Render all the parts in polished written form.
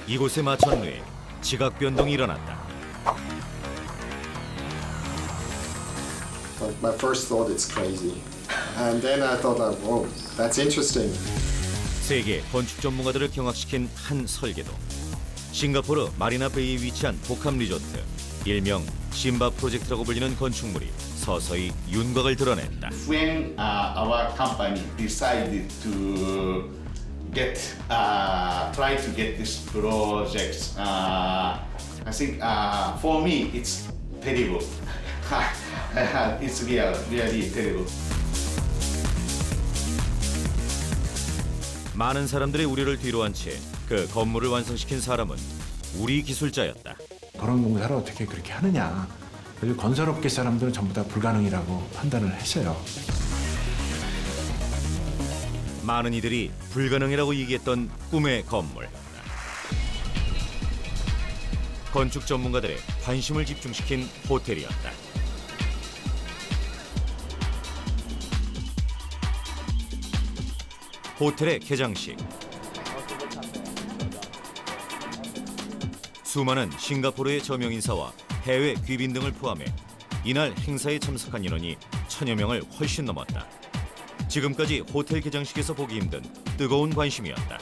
이곳의 마천루에 지각 변동이 일어났다. But my first thought it's crazy, and then I thought, whoa, that's interesting. 세계 건축 전문가들을 경악시킨 한 설계도. 싱가포르 마리나 베이에 위치한 복합 리조트, 일명 심바 프로젝트라고 불리는 건축물이 서서히 윤곽을 드러낸다. When our company decided to try to get this project, I think for me it's terrible. It's really terrible. 많은 사람들의 우려를 뒤로한 채 그 건물을 완성시킨 사람은 우리 기술자였다. 그런 공사를 어떻게 그렇게 하느냐. 그래서 건설업계 사람들은 전부 다 불가능이라고 판단을 했어요. 많은 이들이 불가능이라고 얘기했던 꿈의 건물. 건축 전문가들의 관심을 집중시킨 호텔이었다. 호텔의 개장식. 수많은 싱가포르의 저명 인사와 해외 귀빈 등을 포함해 이날 행사에 참석한 인원이 1000여 명을 훨씬 넘었다. 지금까지 호텔 개장식에서 보기 힘든 뜨거운 관심이었다.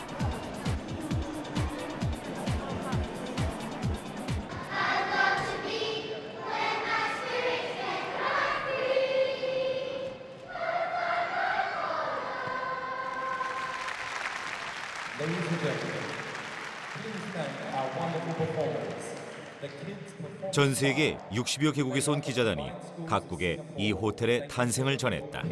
전 세계 60여 개국에서 온 기자단이 각국의 이 호텔의 탄생을 전했다.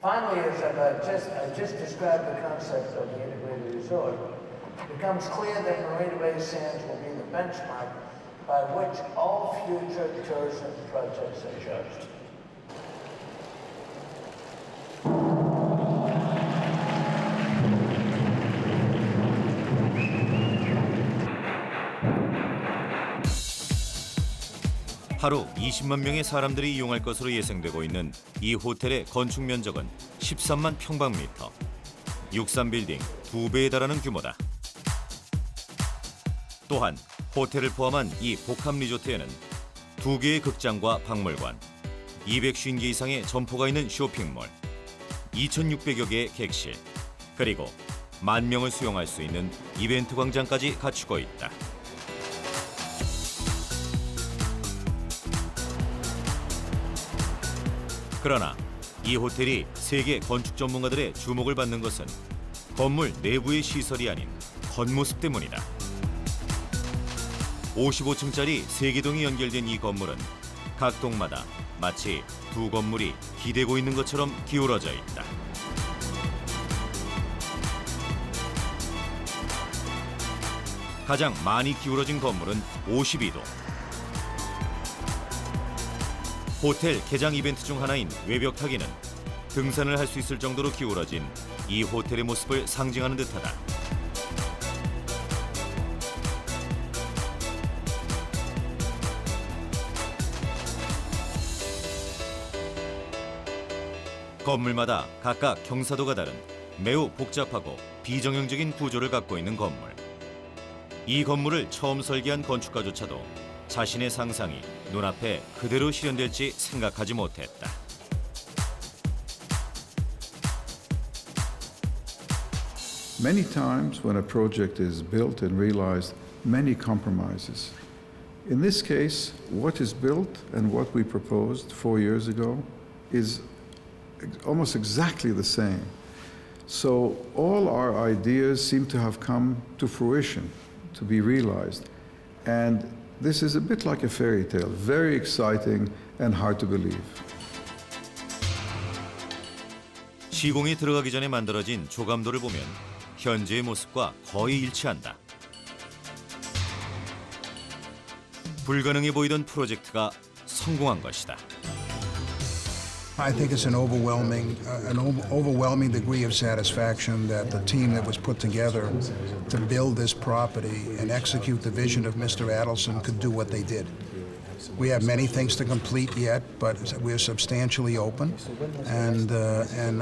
Finally, as I just described the concept of the integrated resort, it becomes clear that Marina Bay Sands will be the benchmark by which all future tourism projects are judged. 하루 20만 명의 사람들이 이용할 것으로 예상되고 있는 이 호텔의 건축 면적은 13만 평방미터, 63빌딩 2배에 달하는 규모다. 또한 호텔을 포함한 이 복합 리조트에는 2개의 극장과 박물관, 250개 이상의 점포가 있는 쇼핑몰, 2,600여 개의 객실, 그리고 10,000명을 수용할 수 있는 이벤트 광장까지 갖추고 있다. 그러나 이 호텔이 세계 건축 전문가들의 주목을 받는 것은 건물 내부의 시설이 아닌 겉모습 때문이다. 55층짜리 3개 동이 연결된 이 건물은 각 동마다 마치 두 건물이 기대고 있는 것처럼 기울어져 있다. 가장 많이 기울어진 건물은 52도. 호텔 개장 이벤트 중 하나인 외벽 타기는 등산을 할 수 있을 정도로 기울어진 이 호텔의 모습을 상징하는 듯하다. 건물마다 각각 경사도가 다른 매우 복잡하고 비정형적인 구조를 갖고 있는 건물. 이 건물을 처음 설계한 건축가조차도 자신의 상상이 눈앞에 그대로 실현될지 생각하지 못했다. Many times when a project is built and realized, many compromises. In this case, what is built and what we proposed 4 years ago is almost exactly the same. So all our ideas seem to have come to fruition, to be realized. And this is a bit like a fairy tale, very exciting and hard to believe. 시공이 들어가기 전에 만들어진 조감도를 보면 현재의 모습과 거의 일치한다. 불가능해 보이던 프로젝트가 성공한 것이다. I think it's an overwhelming degree of satisfaction that the team that was put together to build this property and execute the vision of Mr. Adelson could do what they did. We have many things to complete yet, but we're substantially open, and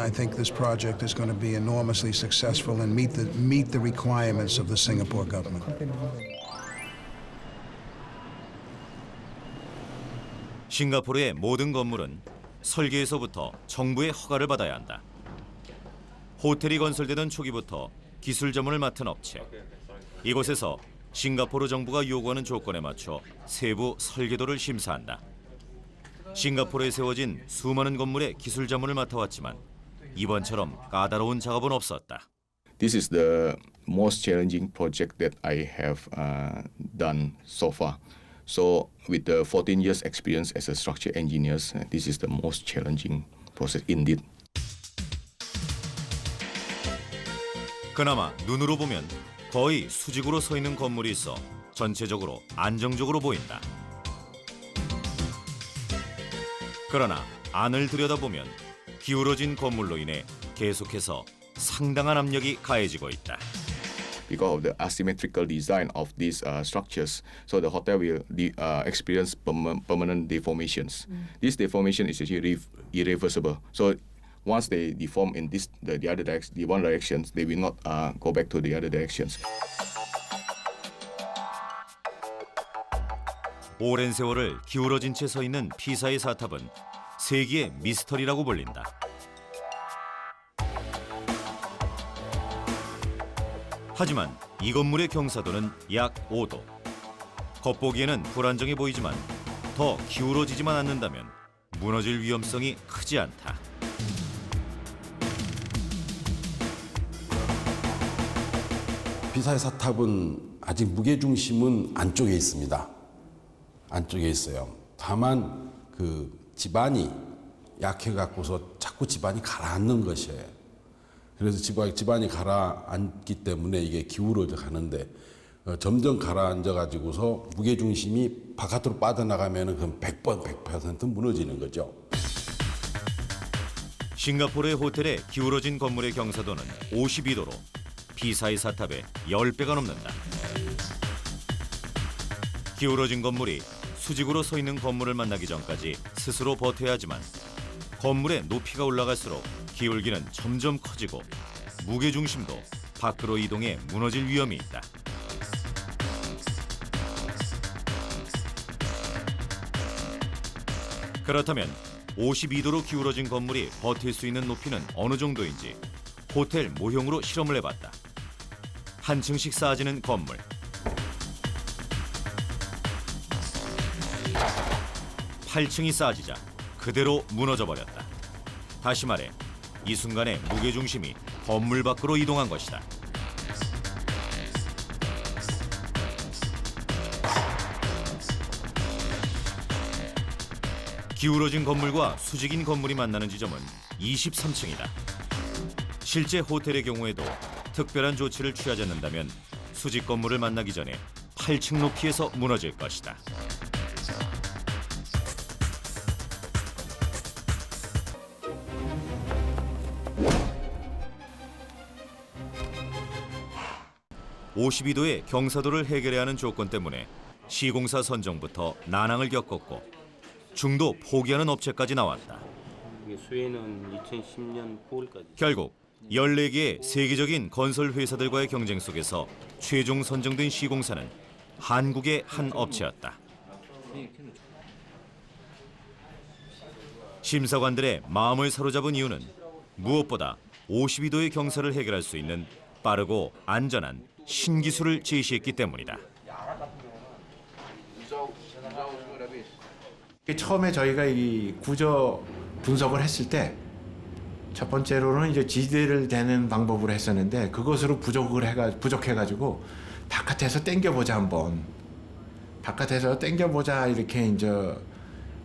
I think this project is going to be enormously successful and meet the requirements of the Singapore government. 싱가포르의 모든 건물은 설계에서부터 정부의 허가를 받아야 한다. 호텔이 건설되던 초기부터 기술 자문을 맡은 업체. 이곳에서 싱가포르 정부가 요구하는 조건에 맞춰 세부 설계도를 심사한다. 싱가포르에 세워진 수많은 건물의 기술 자문을 맡아왔지만 이번처럼 까다로운 작업은 없었다. This is the most challenging project that I have done so far. So with the 14 years experience as a structure engineer, this is the most challenging process indeed. 그나마 눈으로 보면 거의 수직으로 서 있는 건물이 있어 전체적으로 안정적으로 보인다. 그러나 안을 들여다보면 기울어진 건물로 인해 계속해서 상당한 압력이 가해지고 있다. Because of the asymmetrical design of these structures, so the hotel will experience permanent deformations. This deformation is actually irreversible. So once they deform in the one directions, they will not go back to the other directions. 오랜 세월을 기울어진 채 서 있는 피사의 사탑은 세계의 미스터리라고 불린다. 하지만 이 건물의 경사도는 약 5도. 겉보기에는 불안정해 보이지만 더 기울어지지만 않는다면 무너질 위험성이 크지 않다. 피사의 사탑은 아직 무게중심은 안쪽에 있습니다. 안쪽에 있어요. 다만 그 지반이 약해갖고서 자꾸 지반이 가라앉는 것이에요. 그래서 지반이 가라앉기 때문에 이게 기울어져 가는데 점점 가라앉아가지고서 무게중심이 바깥으로 빠져나가면은 그럼 100% 무너지는 거죠. 싱가포르의 호텔의 기울어진 건물의 경사도는 52도로 피사의 사탑의 10배가 넘는다. 기울어진 건물이 수직으로 서 있는 건물을 만나기 전까지 스스로 버텨야 하지만 건물의 높이가 올라갈수록 기울기는 점점 커지고 무게중심도 밖으로 이동해 무너질 위험이 있다. 그렇다면 52도로 기울어진 건물이 버틸 수 있는 높이는 어느 정도인지 호텔 모형으로 실험을 해봤다. 한 층씩 쌓아지는 건물. 팔 층이 쌓아지자 그대로 무너져버렸다. 다시 말해 이 순간에 무게중심이 건물 밖으로 이동한 것이다. 기울어진 건물과 수직인 건물이 만나는 지점은 23층이다. 실제 호텔의 경우에도 특별한 조치를 취하지 않는다면 수직 건물을 만나기 전에 8층 높이에서 무너질 것이다. (52도의) 경사도를 해결해야 하는 조건 때문에 시공사 선정부터 난항을 겪었고 중도 포기하는 업체까지 나왔다. 수혜는 2010년 9월까지. 결국 14개의 세계적인 건설 회사들과의 경쟁 속에서 최종 선정된 시공사는 한국의 한 업체였다. 심사관들의 마음을 사로잡은 이유는 무엇보다 52도의 경사를 해결할 수 있는 빠르고 안전한 신기술을 제시했기 때문이다. 처음에 저희가 이 구조 분석을 했을 때 첫 번째로는 이제 지대를 대는 방법으로 했었는데 그것으로 부족해가지고 바깥에서 당겨보자 한번. 바깥에서 당겨보자 이렇게 이제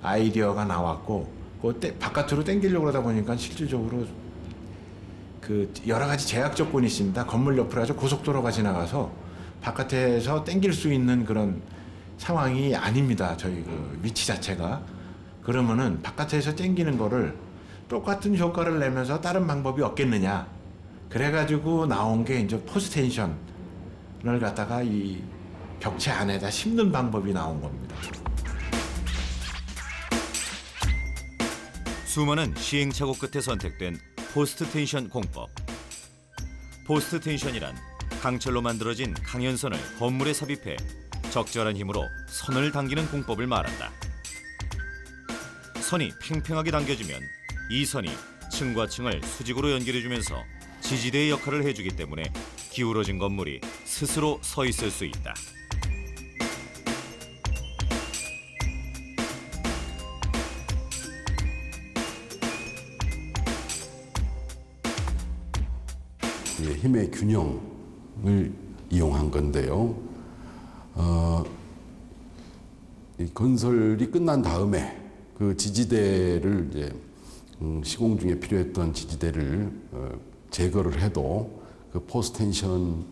아이디어가 나왔고 바깥으로 당기려고 그러다 보니까 실질적으로 그 여러 가지 제약 조건이 있습니다. 건물 옆으로 아주 고속도로가 지나가서 바깥에서 당길 수 있는 그런 상황이 아닙니다. 저희 그 위치 자체가. 그러면은 바깥에서 당기는 거를 똑같은 효과를 내면서 다른 방법이 없겠느냐. 그래가지고 나온 게 이제 포스텐션을 갖다가 이 벽체 안에다 심는 방법이 나온 겁니다. 수많은 시행착오 끝에 선택된 포스트 텐션 공법. 포스트 텐션이란 강철로 만들어진 강연선을 건물에 삽입해 적절한 힘으로 선을 당기는 공법을 말한다. 선이 팽팽하게 당겨지면 이 선이 층과 층을 수직으로 연결해주면서 지지대의 역할을 해주기 때문에 기울어진 건물이 스스로 서 있을 수 있다. 힘의 균형을 이용한 건데요. 이 건설이 끝난 다음에 그 지지대를 이제 시공 중에 필요했던 지지대를 제거를 해도 그 포스텐션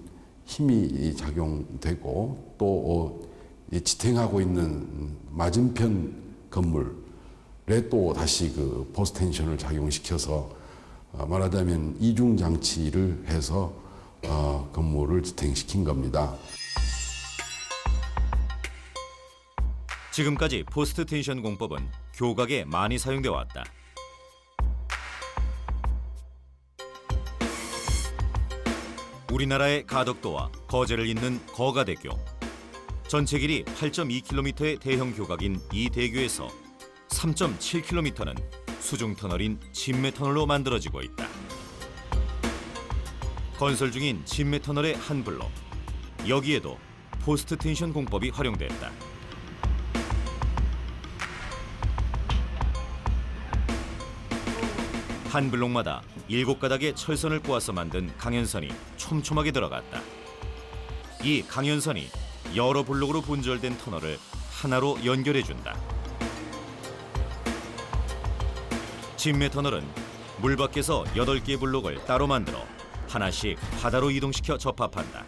힘이 작용되고 또 지탱하고 있는 맞은편 건물에 또 다시 그 포스텐션을 작용시켜서 말하자면 이중 장치를 해서 건물을 지탱시킨 겁니다. 지금까지 포스트 텐션 공법은 교각에 많이 사용되어 왔다. 우리나라의 가덕도와 거제를 잇는 거가대교. 전체 길이 8.2km의 대형 교각인 이 대교에서 3.7km는 수중 터널인 진매 터널로 만들어지고 있다. 건설 중인 진매 터널의 한 블록. 여기에도 포스트 텐션 공법이 활용됐다. 한 블록마다 7가닥의 철선을 꼬아서 만든 강연선이 촘촘하게 들어갔다. 이 강연선이 여러 블록으로 분절된 터널을 하나로 연결해준다. 진매 터널은 물 밖에서 8개의 블록을 따로 만들어 하나씩 바다로 이동시켜 접합한다.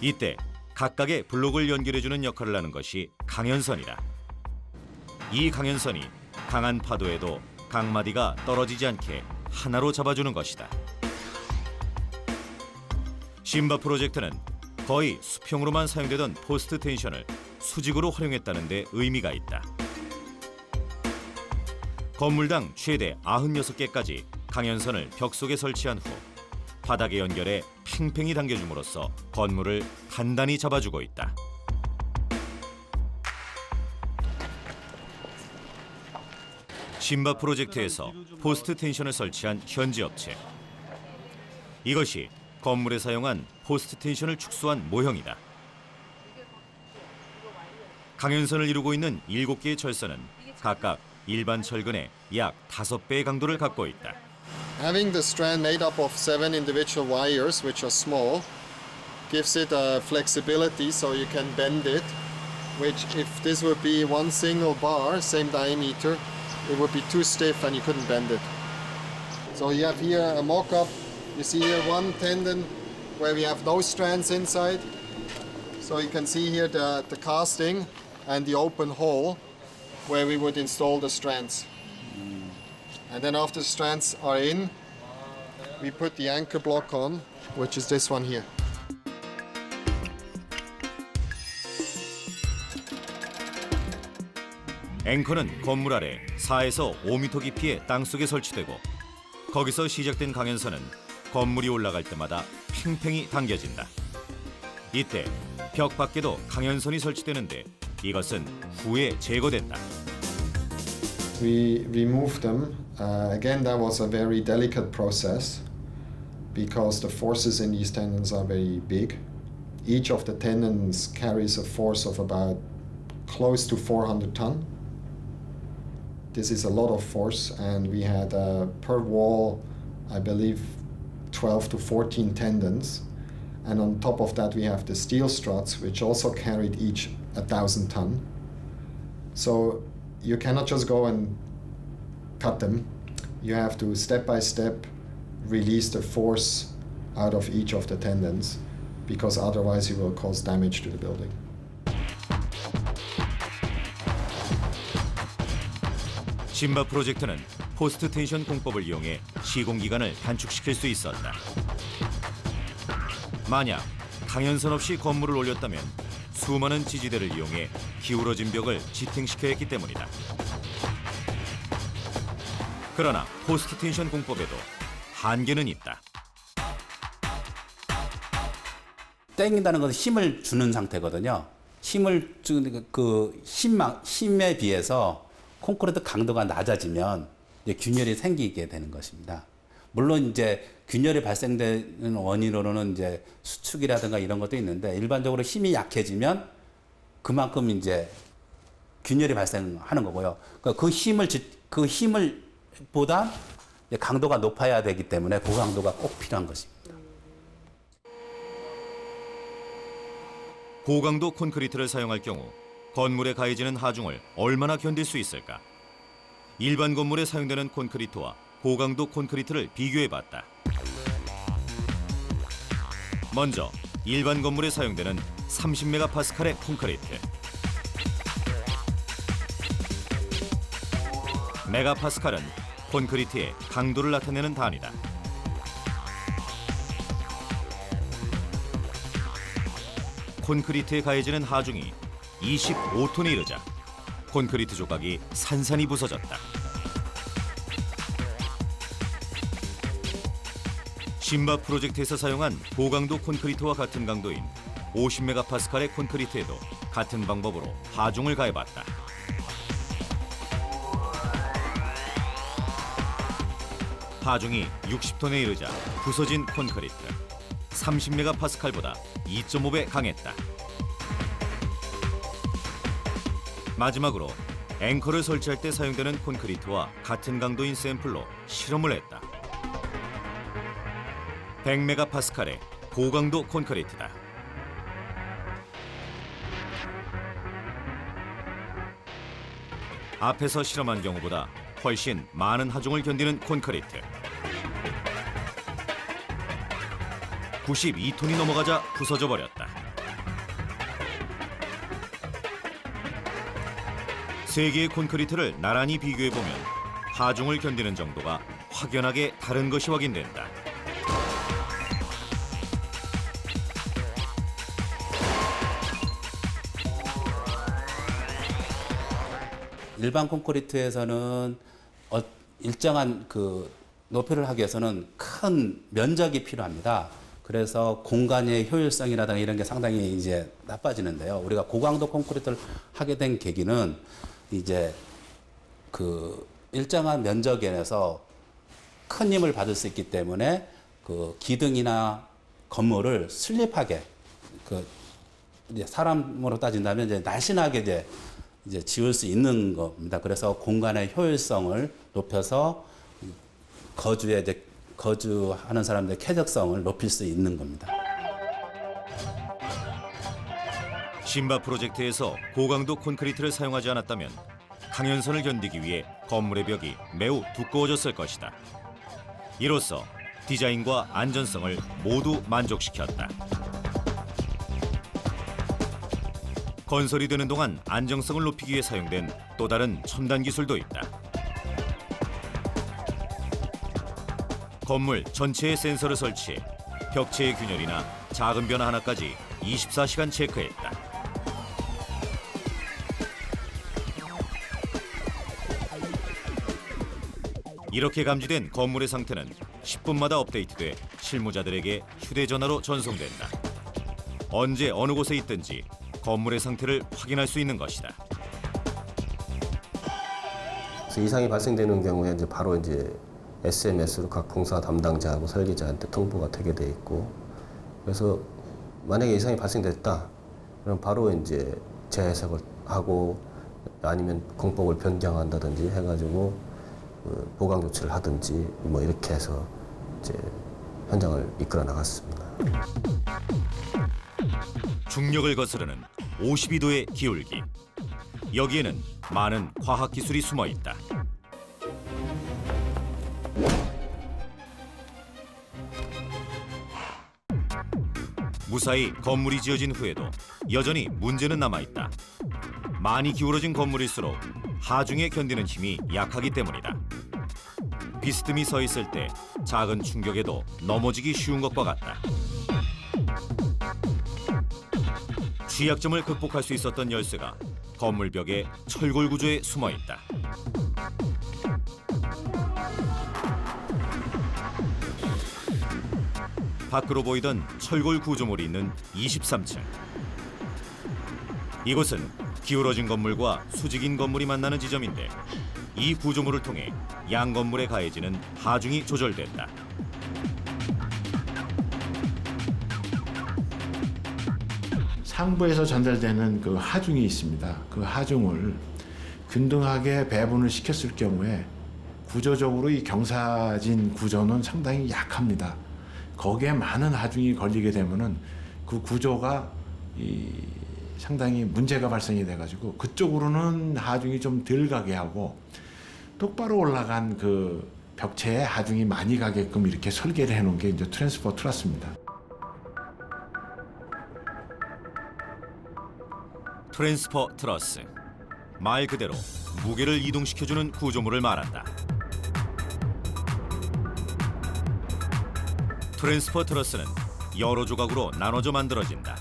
이때 각각의 블록을 연결해주는 역할을 하는 것이 강연선이다. 이 강연선이 강한 파도에도 강마디가 떨어지지 않게 하나로 잡아주는 것이다. 심바 프로젝트는 거의 수평으로만 사용되던 포스트 텐션을 수직으로 활용했다는 데 의미가 있다. 건물당 최대 96개까지 강연선을 벽 속에 설치한 후 바닥에 연결해 팽팽히 당겨줌으로써 건물을 단단히 잡아주고 있다. 심바 프로젝트에서 포스트 텐션을 설치한 현지 업체. 이것이 건물에 사용한 포스트 텐션을 축소한 모형이다. 강연선을 이루고 있는 7개의 철선은 각각 일반 철근의 약 5배의 강도를 갖고 있다. Having the strand made up of 7 individual wires, which are small, gives it a flexibility so you can bend it, which if this would be one single bar, same diameter, it would be too stiff and you couldn't bend it. So you have here a mock-up. You see here one tendon where we have no strands inside. So you can see here the casting and the open hole where we would install the strands. And then after the strands are in, we put the anchor block on, which is this one here. 앵커는 건물 아래 4에서 5m 깊이의 땅속에 설치되고 거기서 시작된 강연선은 건물이 올라갈 때마다 팽팽히 당겨진다. 이때 벽 밖에도 강연선이 설치되는데 이것은 후에 제거된다. We removed them. Again, that was a very delicate process because the forces in these tendons are very big. Each of the tendons carries a force of about close to 400 tons. This is a lot of force, and we had per wall, I believe, 12 to 14 tendons. And on top of that, we have the steel struts, which also carried each 1,000 tons. So you cannot just go and cut them. You have to, step by step, release the force out of each of the tendons, because otherwise you will cause damage to the building. 심바 프로젝트는 포스트 텐션 공법을 이용해 시공 기간을 단축시킬 수 있었다. 만약 강연선 없이 건물을 올렸다면 수많은 지지대를 이용해 기울어진 벽을 지탱시켜야 했기 때문이다. 그러나 포스트 텐션 공법에도 한계는 있다. 땡긴다는 것은 힘을 주는 상태거든요. 힘을 주는 힘에 비해서 콘크리트 강도가 낮아지면 이제 균열이 생기게 되는 것입니다. 물론 이제 균열이 발생되는 원인으로는 이제 수축이라든가 이런 것도 있는데 일반적으로 힘이 약해지면 그만큼 이제 균열이 발생하는 거고요. 그러니까 그 힘을 보다 강도가 높아야 되기 때문에 고강도가 꼭 필요한 것입니다. 고강도 콘크리트를 사용할 경우 건물에 가해지는 하중을 얼마나 견딜 수 있을까? 일반 건물에 사용되는 콘크리트와 고강도 콘크리트를 비교해봤다. 먼저 일반 건물에 사용되는 30메가파스칼의 콘크리트. 메가파스칼은 콘크리트의 강도를 나타내는 단위다. 콘크리트에 가해지는 하중이 25톤에 이르자 콘크리트 조각이 산산이 부서졌다. 신바 프로젝트에서 사용한 고강도 콘크리트와 같은 강도인 50메가파스칼의 콘크리트에도 같은 방법으로 하중을 가해봤다. 하중이 60톤에 이르자 부서진 콘크리트. 30메가파스칼보다 2.5배 강했다. 마지막으로 앵커를 설치할 때 사용되는 콘크리트와 같은 강도인 샘플로 실험을 했다. 100메가파스칼의 고강도 콘크리트다. 앞에서 실험한 경우보다 훨씬 많은 하중을 견디는 콘크리트. 92톤이 넘어가자 부서져 버렸다. 세 개의 콘크리트를 나란히 비교해보면 하중을 견디는 정도가 확연하게 다른 것이 확인된다. 일반 콘크리트에서는 일정한 높이를 하기 위해서는 큰 면적이 필요합니다. 그래서 공간의 효율성이라든가 이런 게 상당히 이제 나빠지는데요. 우리가 고강도 콘크리트를 하게 된 계기는 이제 일정한 면적에서 큰 힘을 받을 수 있기 때문에 기둥이나 건물을 슬립하게 이제 사람으로 따진다면 이제 날씬하게 이제 지을 수 있는 겁니다. 그래서 공간의 효율성을 높여서 거주하는 사람들의 쾌적성을 높일 수 있는 겁니다. 신바 프로젝트에서 고강도 콘크리트를 사용하지 않았다면 강연선을 견디기 위해 건물의 벽이 매우 두꺼워졌을 것이다. 이로써 디자인과 안전성을 모두 만족시켰다. 건설이 되는 동안 안정성을 높이기 위해 사용된 또 다른 첨단 기술도 있다. 건물 전체에 센서를 설치해 벽체의 균열이나 작은 변화 하나까지 24시간 체크했다. 이렇게 감지된 건물의 상태는 10분마다 업데이트돼 실무자들에게 휴대전화로 전송된다. 언제 어느 곳에 있든지 건물의 상태를 확인할 수 있는 것이다. 이상이 발생되는 경우에 이제 바로 이제 SMS로 각 공사 담당자하고 설계자한테 통보가 되게 돼 있고, 그래서 만약에 이상이 발생됐다, 그럼 바로 이제 재해석을 하고 아니면 공법을 변경한다든지 해가지고 보강 조치를 하든지 뭐 이렇게 해서 이제 현장을 이끌어 나갔습니다. 중력을 거스르는 52도의 기울기. 여기에는 많은 과학 기술이 숨어 있다. 무사히 건물이 지어진 후에도 여전히 문제는 남아있다. 많이 기울어진 건물일수록 하중에 견디는 힘이 약하기 때문이다. 비스듬히 서 있을 때 작은 충격에도 넘어지기 쉬운 것과 같다. 취약점을 극복할 수 있었던 열쇠가 건물 벽의 철골 구조에 숨어 있다. 밖으로 보이던 철골 구조물이 있는 23층. 이곳은 기울어진 건물과 수직인 건물이 만나는 지점인데 이 구조물을 통해 양 건물에 가해지는 하중이 조절된다. 상부에서 전달되는 그 하중이 있습니다. 그 하중을 균등하게 배분을 시켰을 경우에 구조적으로 이 경사진 구조는 상당히 약합니다. 거기에 많은 하중이 걸리게 되면은 그 구조가 상당히 문제가 발생이 돼가지고 그쪽으로는 하중이 좀 덜 가게 하고 똑바로 올라간 그 벽체에 하중이 많이 가게끔 이렇게 설계를 해놓은 게 이제 트랜스퍼 트러스입니다. 트랜스퍼 트러스. 말 그대로 무게를 이동시켜주는 구조물을 말한다. 트랜스퍼 트러스는 여러 조각으로 나눠져 만들어진다.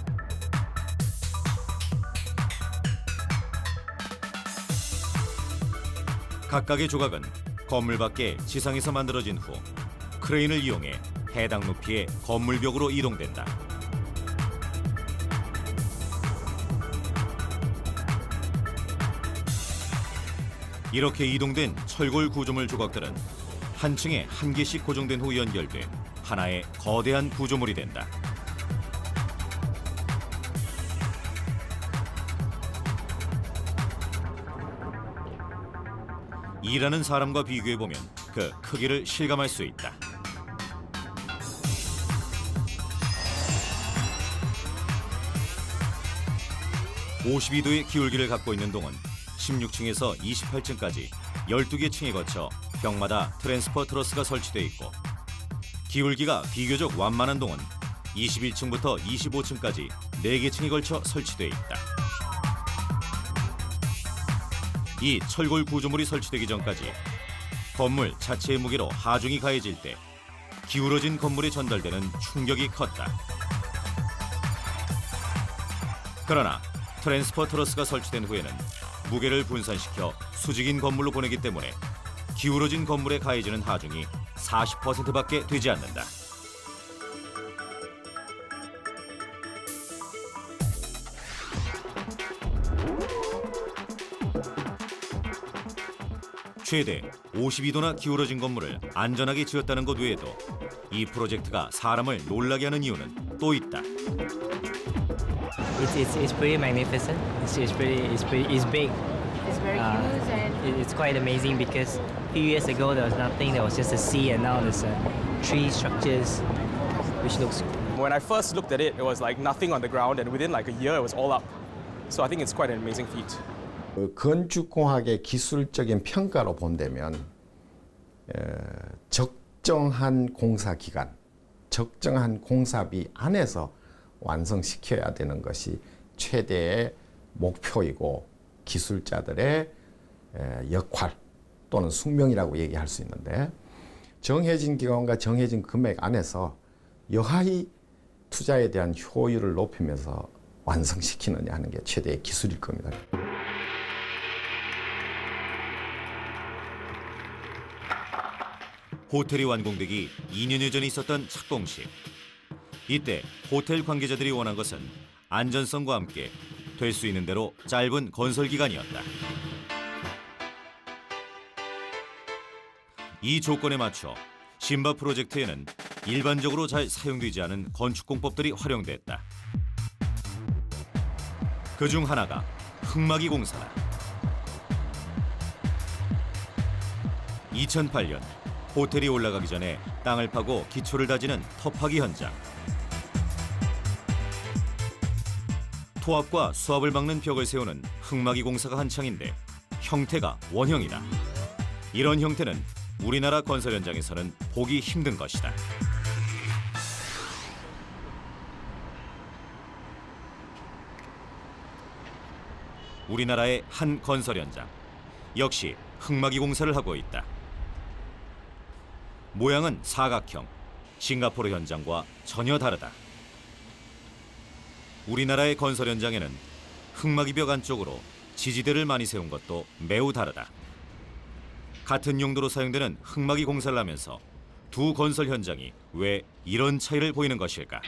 각각의 조각은 건물 밖에 지상에서 만들어진 후 크레인을 이용해 해당 높이의 건물벽으로 이동된다. 이렇게 이동된 철골 구조물 조각들은 한 층에 한 개씩 고정된 후 연결돼 하나의 거대한 구조물이 된다. 일하는 사람과 비교해보면 그 크기를 실감할 수 있다. (52도의) 기울기를 갖고 있는 동은 16층에서 28층까지 12개 층에 거쳐 벽마다 트랜스퍼 트러스가 설치돼 있고 기울기가 비교적 완만한 동은 21층부터 25층까지 4개 층에 걸쳐 설치돼 있다. 이 철골 구조물이 설치되기 전까지 건물 자체의 무게로 하중이 가해질 때 기울어진 건물에 전달되는 충격이 컸다. 그러나 트랜스퍼 트러스가 설치된 후에는 무게를 분산시켜 수직인 건물로 보내기 때문에 기울어진 건물에 가해지는 하중이 40%밖에 되지 않는다. 최대 52도나 기울어진 건물을 안전하게 지었다는 것 외에도 이 프로젝트가 사람을 놀라게 하는 이유는 또 있다. It's pretty magnificent. It's big. It's very huge and It's quite amazing because a few years ago there was nothing. There was just a sea, and now there's tree structures, which looks. When I first looked at it, it was like nothing on the ground, and within like a year, it was all up. So I think it's quite an amazing feat. 건축공학의 기술적인 평가로 본다면 적정한 공사 기간, 적정한 공사비 안에서 완성시켜야 되는 것이 최대의 목표이고 기술자들의 역할 또는 숙명이라고 얘기할 수 있는데 정해진 기간과 정해진 금액 안에서 여하이 투자에 대한 효율을 높이면서 완성시키느냐 하는 게 최대의 기술일 겁니다. 호텔이 완공되기 2년여 전에 있었던 착공식. 이때 호텔 관계자들이 원한 것은 안전성과 함께 될 수 있는 대로 짧은 건설 기간이었다. 이 조건에 맞춰 신바 프로젝트에는 일반적으로 잘 사용되지 않은 건축공법들이 활용됐다. 그중 하나가 흙막이 공사다. 2008년 호텔이 올라가기 전에 땅을 파고 기초를 다지는 터파기 현장. 토합과 수압을 막는 벽을 세우는 흙막이 공사가 한창인데 형태가 원형이다. 이런 형태는 우리나라 건설 현장에서는 보기 힘든 것이다. 우리나라의 한 건설 현장. 역시 흙막이 공사를 하고 있다. 모양은 사각형, 싱가포르 현장과 전혀 다르다. 우리나라의 건설 현장에는 흙막이 벽 안쪽으로 지지대를 많이 세운 것도 매우 다르다. 같은 용도로 사용되는 흙막이 공사를 하면서 두 건설 현장이 왜 이런 차이를 보이는 것일까?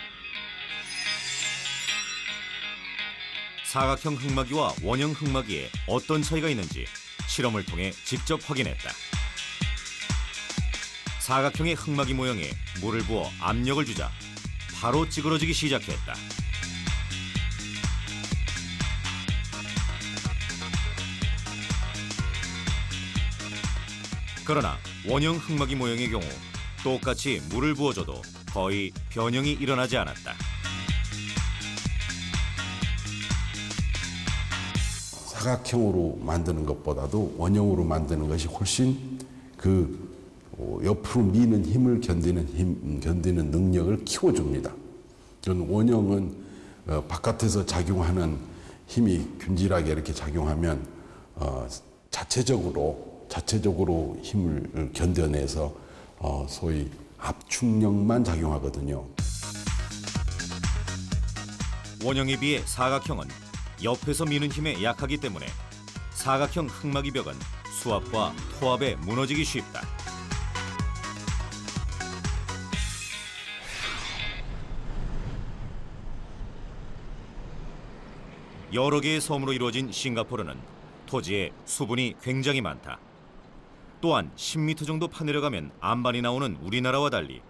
사각형 흙막이와 원형 흙막이에 어떤 차이가 있는지 실험을 통해 직접 확인했다. 사각형의 흙막이 모형에 물을 부어 압력을 주자 바로 찌그러지기 시작했다. 그러나 원형 흙막이 모형의 경우 똑같이 물을 부어줘도 거의 변형이 일어나지 않았다. 사각형으로 만드는 것보다도 원형으로 만드는 것이 훨씬 그 옆으로 미는 힘을 견디는 능력을 키워줍니다. 그런 원형은 바깥에서 작용하는 힘이 균질하게 이렇게 작용하면 자체적으로 힘을 견뎌내서 소위 압축력만 작용하거든요. 원형에 비해 사각형은 옆에서 미는 힘에 약하기 때문에 사각형 흙막이 벽은 수압과 토압에 무너지기 쉽다. 여러 개의 섬으로 이루어진 싱가포르는 토지에 수분이 굉장히 많다. 또한 10m 정도 파내려가면 안반이 나오는 우리나라와 달리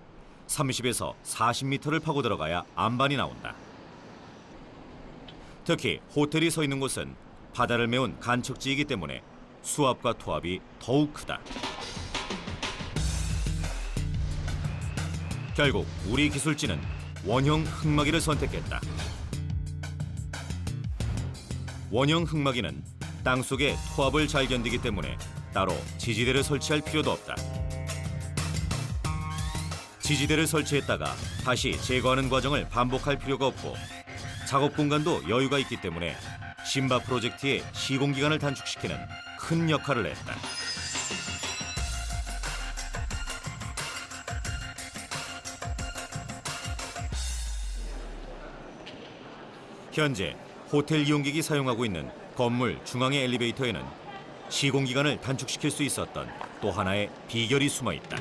30에서 40m를 파고 들어가야 안반이 나온다. 특히 호텔이 서 있는 곳은 바다를 메운 간척지이기 때문에 수압과 토압이 더욱 크다. 결국 우리 기술진은 원형 흙막이를 선택했다. 원형 흙막이는 땅속의 토압을 잘 견디기 때문에 따로 지지대를 설치할 필요도 없다. 지지대를 설치했다가 다시 제거하는 과정을 반복할 필요가 없고 작업 공간도 여유가 있기 때문에 심바 프로젝트의 시공기간을 단축시키는 큰 역할을 했다. 현재 호텔 이용객이 사용하고 있는 건물 중앙의 엘리베이터에는 시공기간을 단축시킬 수 있었던 또 하나의 비결이 숨어 있다.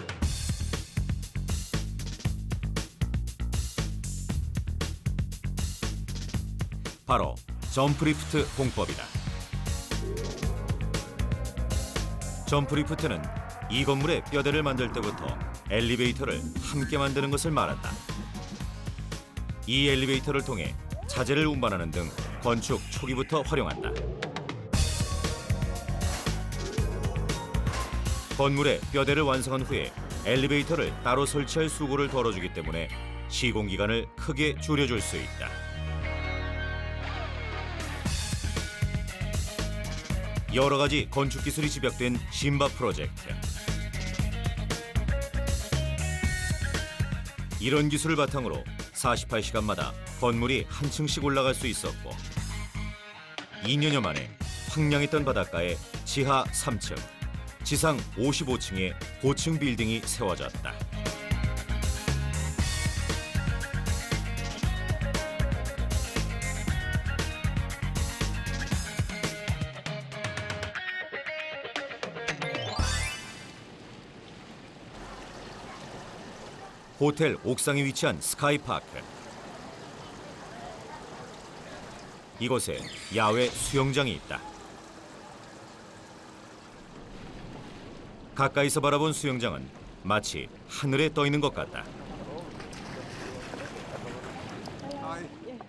바로 점프리프트 공법이다. 점프리프트는 이 건물의 뼈대를 만들 때부터 엘리베이터를 함께 만드는 것을 말한다. 이 엘리베이터를 통해 자재를 운반하는 등 건축 초기부터 활용한다. 건물의 뼈대를 완성한 후에 엘리베이터를 따로 설치할 수고를 덜어주기 때문에 시공기간을 크게 줄여줄 수 있다. 여러 가지 건축 기술이 집약된 심바 프로젝트. 이런 기술을 바탕으로 48시간마다 건물이 한 층씩 올라갈 수 있었고 2년여 만에 황량했던 바닷가에 지하 3층, 지상 55층의 고층 빌딩이 세워졌다. 호텔 옥상에 위치한 스카이파크. 이곳에 야외 수영장이 있다. 가까이서 바라본 수영장은 마치 하늘에 떠 있는 것 같다.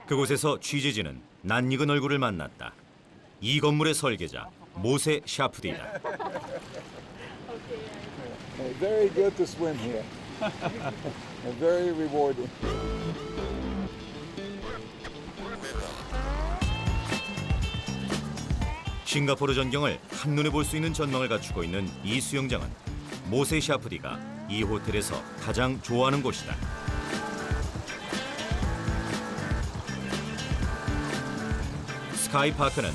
그곳에서 취재진은 낯익은 얼굴을 만났다. 이 건물의 설계자 모세 샤프디다. Very good to swim here. Very rewarding. 싱가포르 전경을 한눈에 볼 수 있는 전망을 갖추고 있는 이 수영장은 모세 샤프디가 이 호텔에서 가장 좋아하는 곳이다. 스카이파크는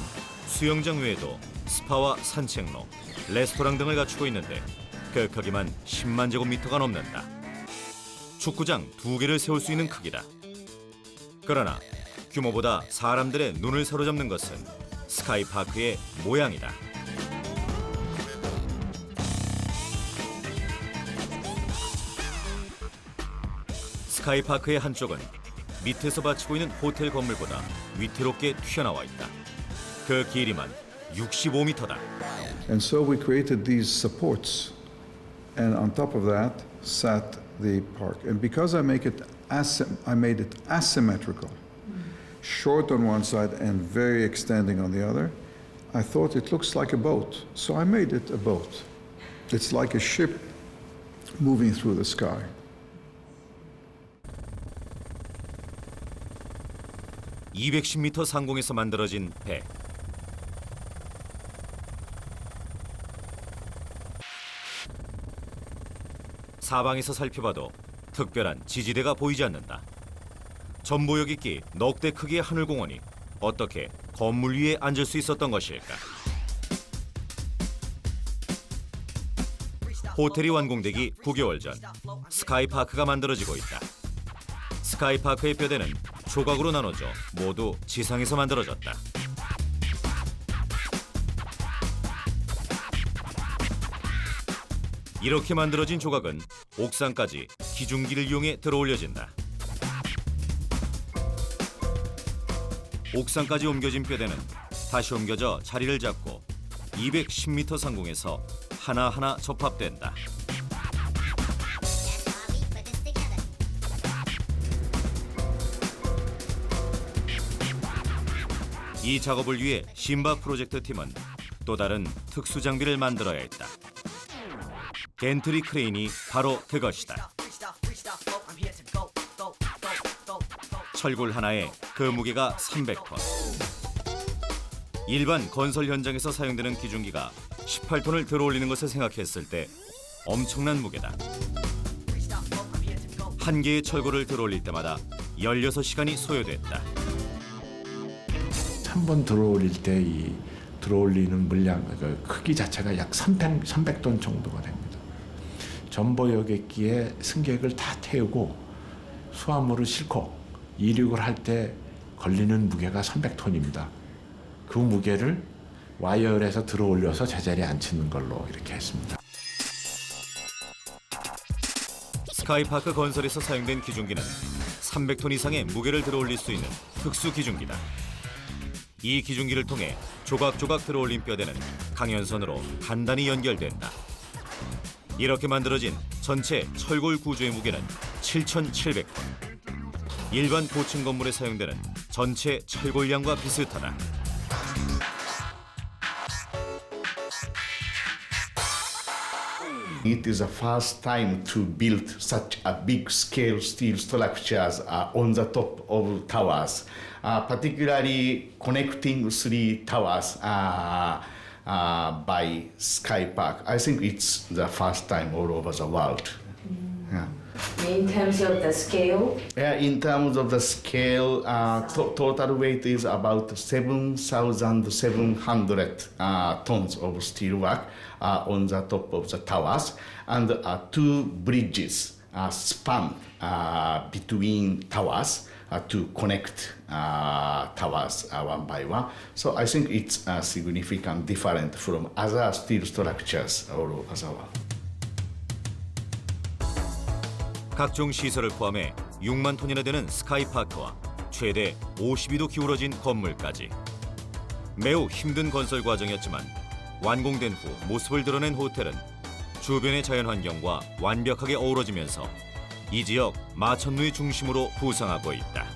수영장 외에도 스파와 산책로, 레스토랑 등을 갖추고 있는데 그 크기만 10만 제곱미터가 넘는다. 축구장 2개를 세울 수 있는 크기다. 그러나 규모보다 사람들의 눈을 사로잡는 것은 스카이파크의 모양이다. 스카이파크의 한쪽은 밑에서 받치고 있는 호텔 건물보다 위태롭게 튀어나와 있다. 그 길이만 65m다. And so we created these supports, and on top of that sat the park. And because I made it asymmetrical, short on one side and very extending on the other, I thought it looks like a boat. So I made it a boat. It's like a ship moving through the sky. (210m) 상공에서 만들어진 배. 사방에서 살펴봐도 특별한 지지대가 보이지 않는다. 전보역 있기 넉 대 크기의 하늘공원이 어떻게 건물 위에 앉을 수 있었던 것일까? 호텔이 완공되기 9개월 전 스카이파크가 만들어지고 있다. 스카이파크의 뼈대는 조각으로 나눠져 모두 지상에서 만들어졌다. 이렇게 만들어진 조각은 옥상까지 기중기를 이용해 들어올려진다. 옥상까지 옮겨진 뼈대는 다시 옮겨져 자리를 잡고 210m 상공에서 하나하나 접합된다. 이 작업을 위해 심박 프로젝트 팀은 또 다른 특수 장비를 만들어야 했다. 겐트리 크레인이 바로 그것이다. 철골 하나에 그 무게가 300톤. 일반 건설 현장에서 사용되는 기중기가 18톤을 들어올리는 것을 생각했을 때 엄청난 무게다. 한 개의 철골을 들어올릴 때마다 16시간이 소요됐다. 한 번 들어올릴 때 이 들어올리는 물량, 그 크기 자체가 약 300톤 정도가 됩니다. 전보여객기에 승객을 다 태우고 수화물을 싣고 이륙을 할 때 걸리는 무게가 300톤입니다. 그 무게를 와이어에서 들어올려서 제자리에 앉히는 걸로 이렇게 했습니다. 스카이파크 건설에서 사용된 기중기는 300톤 이상의 무게를 들어올릴 수 있는 특수 기중기다. 이 기중기를 통해 조각조각 들어올린 뼈대는 강연선으로 간단히 연결된다. 이렇게 만들어진 전체 철골 구조의 무게는 7,700톤. 일반 고층 건물에 사용되는 전체 철골량과 비슷하다. It is the first time to build such a big scale steel structures on the top of towers, particularly connecting three towers by Sky Park. I think it's the first time all over the world. Yeah. In terms of the scale? Yeah, in terms of the scale, total weight is about 7,700 tons of steelwork on the top of the towers, and two bridges span between towers to connect towers one by one. So I think it's significant different from other steel structures all over the world. 각종 시설을 포함해 6만 톤이나 되는 스카이파크와 최대 52도 기울어진 건물까지. 매우 힘든 건설 과정이었지만 완공된 후 모습을 드러낸 호텔은 주변의 자연환경과 완벽하게 어우러지면서 이 지역 마천루의 중심으로 부상하고 있다.